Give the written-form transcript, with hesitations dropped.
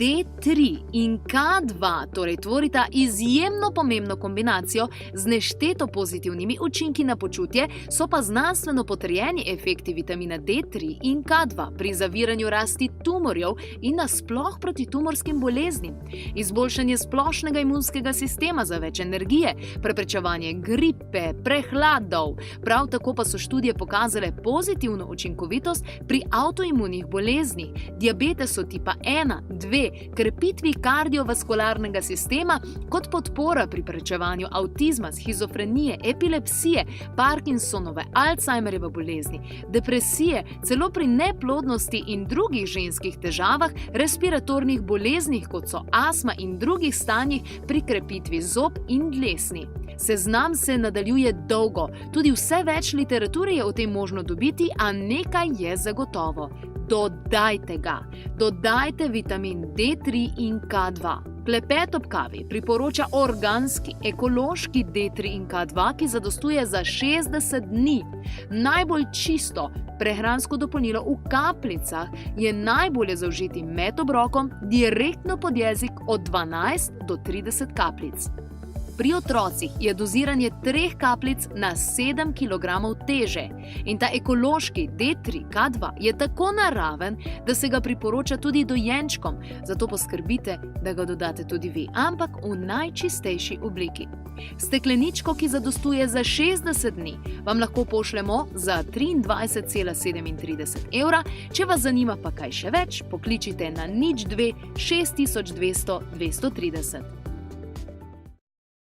D3 in K2 torej tvorita izjemno pomembno kombinacijo z nešteto pozitivnimi učinki na počutje, so pa znanstveno potrjeni efekti vitamina D3 in K2 pri zaviranju rasti tumorjev in nasploh proti tumorskim boleznim, izboljšanje splošnega imunskega sistema za več energije, preprečevanje gripe, prehladov. Prav tako pa so študije pokazale pozitivno učinkovitost pri avtoimunih boleznih, diabetesu tipa 1, 2, krepitvi kardiovaskularnega sistema kot podpora pri preprečevanju avtizma, shizofrenije, epilepsije, Parkinsonove, Alzheimerjeve bolezni, depresije, celo pri neplodnosti in drugih ženskih težavah, respiratornih boleznih, kot so astma in drugih stanjih pri krepitvi zob in dlesni. Seznam se nadaljuje dolgo, tudi vse več literature je o tem možno dobiti, a nekaj je zagotovo. Dodajte ga. Dodajte vitamin D3 in K2. Klepet ob kavi priporoča organski, ekološki D3 in K2, ki zadostuje za 60 dni. Najbolj čisto prehransko dopolnilo v kapljicah je najbolje zaužiti med obrokom direktno pod jezik od 12 do 30 kapljic. Pri otrocih je doziranje 3 kapljic na 7 kg teže in ta ekološki D3K2 je tako naraven, da se ga priporoča tudi dojenčkom, zato poskrbite, da ga dodate tudi vi, ampak v najčistejši obliki. Stekleničko, ki zadostuje za 60 dni, vam lahko pošljemo za 23,37 evra. Če vas zanima pa kaj še več, pokličite na 02 6200 230.